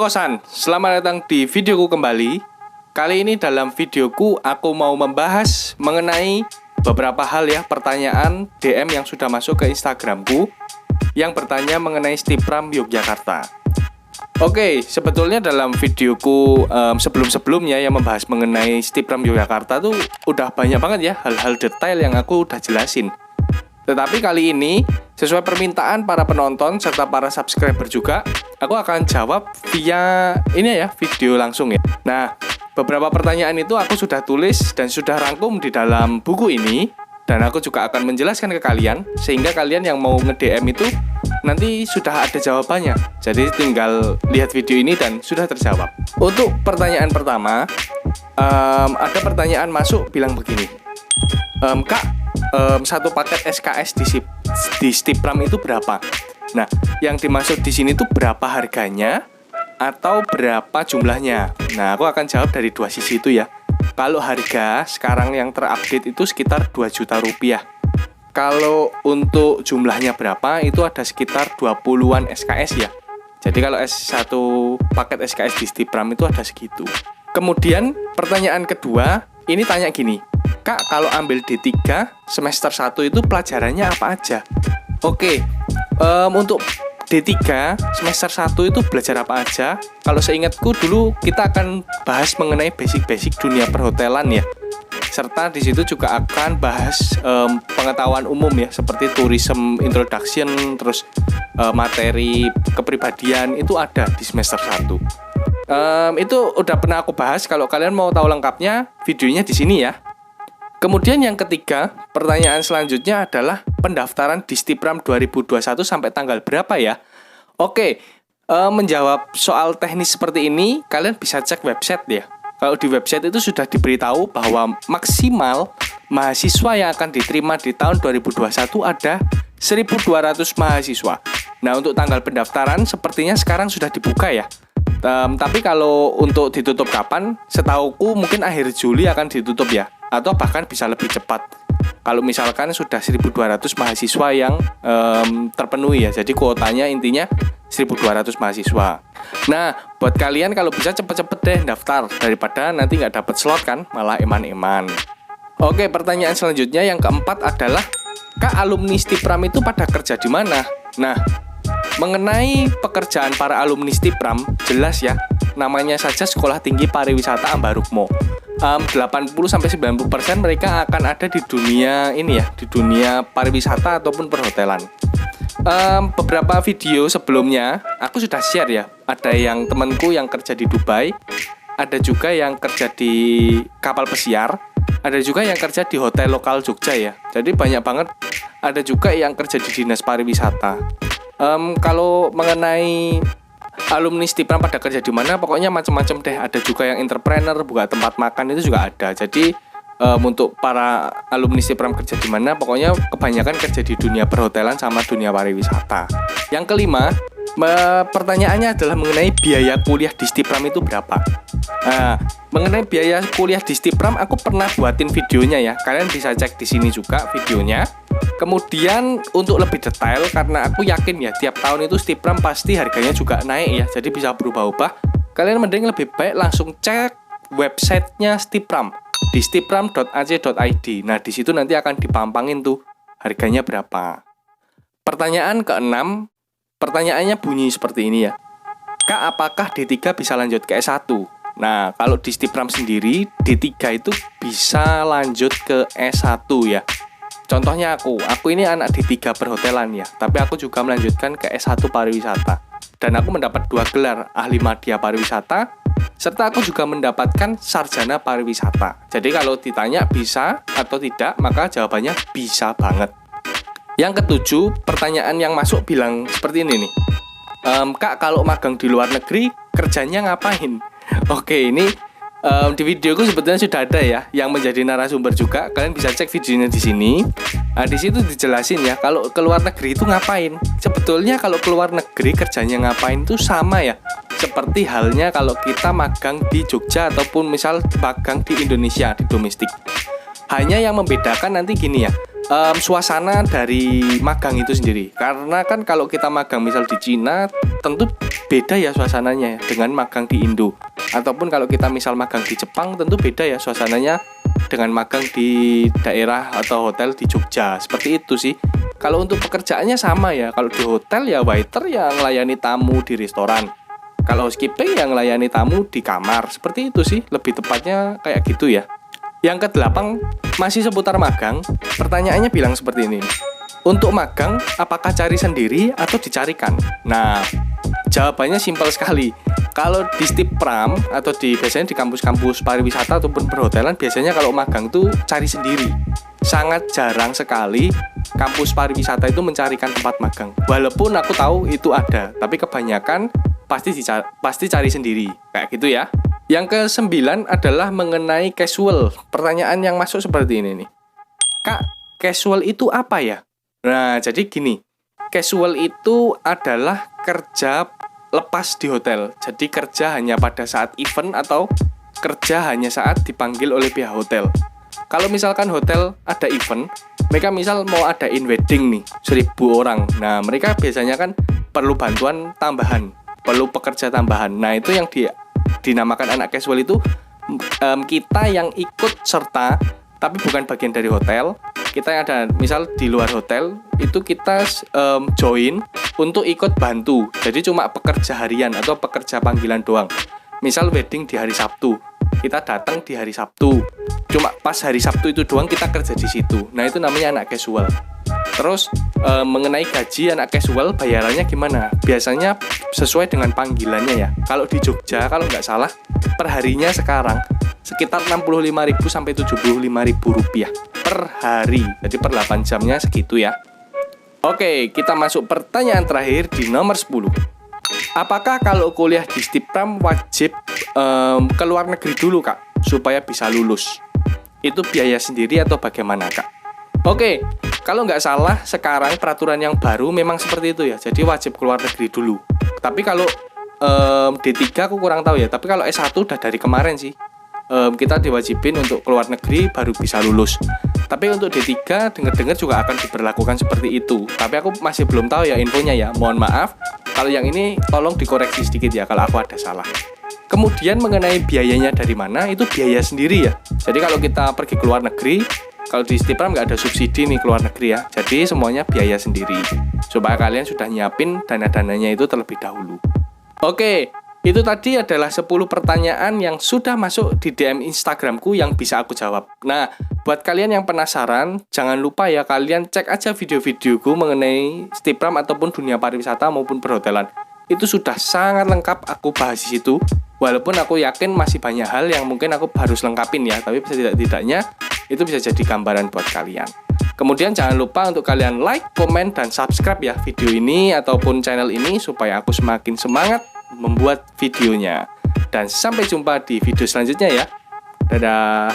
Halo kosan, selamat datang di videoku kembali. Kali ini dalam videoku aku mau membahas mengenai beberapa hal ya, pertanyaan DM yang sudah masuk ke Instagramku yang bertanya mengenai Stipram Yogyakarta. Oke, sebetulnya dalam videoku sebelum-sebelumnya yang membahas mengenai Stipram Yogyakarta tuh udah banyak banget ya hal-hal detail yang aku udah jelasin. Tetapi kali ini, sesuai permintaan para penonton serta para subscriber juga, aku akan jawab via ini ya, video langsung ya. Nah, beberapa pertanyaan itu aku sudah tulis dan sudah rangkum di dalam buku ini, dan aku juga akan menjelaskan ke kalian, sehingga kalian yang mau nge-DM itu nanti sudah ada jawabannya. Jadi tinggal lihat video ini dan sudah terjawab. Untuk pertanyaan pertama, ada pertanyaan masuk bilang begini, Kak, satu paket SKS di Stipram itu berapa? Nah, yang dimaksud di sini tuh berapa harganya atau berapa jumlahnya? Nah, aku akan jawab dari dua sisi itu ya. Kalau harga sekarang yang terupdate itu sekitar 2 juta rupiah. Kalau untuk jumlahnya berapa itu ada sekitar 20-an SKS ya. Jadi kalau satu paket SKS di Stipram itu ada segitu. Kemudian pertanyaan kedua, ini tanya gini, Kak, kalau ambil D3 semester 1 itu pelajarannya apa aja? Oke, untuk D3 semester 1 itu belajar apa aja? Kalau seingatku dulu kita akan bahas mengenai basic-basic dunia perhotelan ya. Serta di situ juga akan bahas pengetahuan umum ya, seperti tourism introduction, terus materi kepribadian itu ada di semester 1. Itu udah pernah aku bahas. Kalau kalian mau tahu lengkapnya, videonya di sini ya. Kemudian yang ketiga, pertanyaan selanjutnya adalah pendaftaran di Stipram 2021 sampai tanggal berapa ya? Oke, menjawab soal teknis seperti ini, kalian bisa cek website ya. Kalau di website itu sudah diberitahu bahwa maksimal mahasiswa yang akan diterima di tahun 2021 ada 1.200 mahasiswa. Nah, untuk tanggal pendaftaran sepertinya sekarang sudah dibuka ya. Tapi kalau untuk ditutup kapan, setauku mungkin akhir Juli akan ditutup ya, atau bahkan bisa lebih cepat. Kalau misalkan sudah 1.200 mahasiswa yang terpenuhi ya, jadi kuotanya intinya 1.200 mahasiswa. Nah, buat kalian kalau bisa cepet-cepet deh daftar, daripada nanti nggak dapet slot kan, malah eman-eman. Oke, pertanyaan selanjutnya yang keempat adalah, Kak, alumni Stipram itu pada kerja di mana? Nah, mengenai pekerjaan para alumni Stipram, jelas ya, namanya saja Sekolah Tinggi Pariwisata Ambarukmo. 80-90% mereka akan ada di dunia ini ya, di dunia pariwisata ataupun perhotelan. Beberapa video sebelumnya aku sudah share ya, ada yang temanku yang kerja di Dubai, ada juga yang kerja di kapal pesiar, ada juga yang kerja di hotel lokal Jogja ya. Jadi banyak banget. Ada juga yang kerja di dinas pariwisata. Kalau mengenai alumni Stipram pada kerja di mana, pokoknya macam-macam deh. Ada juga yang entrepreneur, buka tempat makan itu juga ada. Jadi untuk para alumni Stipram kerja di mana, pokoknya kebanyakan kerja di dunia perhotelan sama dunia pariwisata. Yang kelima, pertanyaannya adalah mengenai biaya kuliah di Stipram itu berapa. Nah, mengenai biaya kuliah di Stipram aku pernah buatin videonya ya. Kalian bisa cek di sini juga videonya. Kemudian untuk lebih detail, karena aku yakin ya tiap tahun itu Stipram pasti harganya juga naik ya, jadi bisa berubah-ubah. Kalian mending lebih baik langsung cek websitenya Stipram di stipram.ac.id. Nah, di situ nanti akan dipampangin tuh harganya berapa. Pertanyaan keenam, pertanyaannya bunyi seperti ini ya. Kak, apakah D3 bisa lanjut ke S1? Nah, kalau di Stipram sendiri, D3 itu bisa lanjut ke S1 ya. Contohnya aku ini anak D3 perhotelan ya, tapi aku juga melanjutkan ke S1 pariwisata. Dan aku mendapat 2 gelar, ahli madya pariwisata, serta aku juga mendapatkan sarjana pariwisata. Jadi kalau ditanya bisa atau tidak, maka jawabannya bisa banget. Yang ketujuh, pertanyaan yang masuk bilang seperti ini nih. Kak, kalau magang di luar negeri, kerjanya ngapain? Oke, ini di videoku sebetulnya sudah ada ya yang menjadi narasumber juga. Kalian bisa cek videonya di sini. Nah, di situ dijelasin ya kalau ke luar negeri itu ngapain. Sebetulnya kalau ke luar negeri kerjanya ngapain itu sama ya, seperti halnya kalau kita magang di Jogja ataupun misal magang di Indonesia di domestik. Hanya yang membedakan nanti gini ya, suasana dari magang itu sendiri. Karena kan kalau kita magang misal di Cina, tentu beda ya suasananya dengan magang di Indo. Ataupun kalau kita misal magang di Jepang, tentu beda ya suasananya dengan magang di daerah atau hotel di Jogja. Seperti itu sih. Kalau untuk pekerjaannya sama ya. Kalau di hotel ya waiter yang melayani tamu di restoran. Kalau housekeeping yang melayani tamu di kamar. Seperti itu sih. Lebih tepatnya kayak gitu ya. Yang ke-8 masih seputar magang. Pertanyaannya bilang seperti ini. Untuk magang, apakah cari sendiri atau dicarikan? Nah, jawabannya simpel sekali. Kalau di Stipram atau biasanya di kampus-kampus pariwisata ataupun perhotelan, biasanya kalau magang tuh cari sendiri. Sangat jarang sekali kampus pariwisata itu mencarikan tempat magang. Walaupun aku tahu itu ada, tapi kebanyakan pasti cari sendiri. Kayak gitu ya. Yang ke-9 adalah mengenai casual. Pertanyaan yang masuk seperti ini nih. Kak, casual itu apa ya? Nah, jadi gini, casual itu adalah kerja lepas di hotel. Jadi kerja hanya pada saat event atau kerja hanya saat dipanggil oleh pihak hotel. Kalau misalkan hotel ada event, mereka misal mau adain wedding nih, 1.000 orang. Nah, mereka biasanya kan perlu bantuan tambahan, perlu pekerja tambahan. Nah, itu yang dinamakan anak casual itu kita yang ikut serta tapi bukan bagian dari hotel. Kita yang ada misal di luar hotel itu kita join untuk ikut bantu. Jadi cuma pekerja harian atau pekerja panggilan doang. Misal wedding di hari Sabtu, kita datang di hari Sabtu. Cuma pas hari Sabtu itu doang kita kerja di situ. Nah, itu namanya anak casual. Terus mengenai gaji anak casual bayarannya gimana? Biasanya sesuai dengan panggilannya ya. Kalau di Jogja kalau nggak salah perharinya sekarang sekitar 65.000 sampai 75.000 rupiah per hari. Jadi per 8 jamnya segitu ya. Oke, kita masuk pertanyaan terakhir di nomor 10. Apakah kalau kuliah di Stipram wajib ke luar negeri dulu, Kak, supaya bisa lulus? Itu biaya sendiri atau bagaimana, Kak? Oke, kalau nggak salah sekarang peraturan yang baru memang seperti itu ya. Jadi wajib keluar negeri dulu. Tapi kalau D3 aku kurang tahu ya. Tapi kalau S1 udah dari kemarin sih. Kita diwajibin untuk keluar negeri baru bisa lulus. Tapi untuk D3 dengar-dengar juga akan diberlakukan seperti itu. Tapi aku masih belum tahu ya infonya ya. Mohon maaf. Kalau yang ini tolong dikoreksi sedikit ya kalau aku ada salah. Kemudian mengenai biayanya dari mana, itu biaya sendiri ya. Jadi kalau kita pergi keluar negeri, kalau di Stipram nggak ada subsidi nih keluar negeri ya. Jadi semuanya biaya sendiri. Supaya kalian sudah nyiapin dana-dananya itu terlebih dahulu. Oke. Itu tadi adalah 10 pertanyaan yang sudah masuk di DM Instagramku yang bisa aku jawab. Nah, buat kalian yang penasaran, jangan lupa ya kalian cek aja video-videoku mengenai Stipram ataupun dunia pariwisata maupun perhotelan. Itu sudah sangat lengkap aku bahas di situ. Walaupun aku yakin masih banyak hal yang mungkin aku harus lengkapin ya, tapi tidak-tidaknya itu bisa jadi gambaran buat kalian. Kemudian jangan lupa untuk kalian like, komen, dan subscribe ya video ini ataupun channel ini supaya aku semakin semangat membuat videonya. Dan sampai jumpa di video selanjutnya ya. Dadah.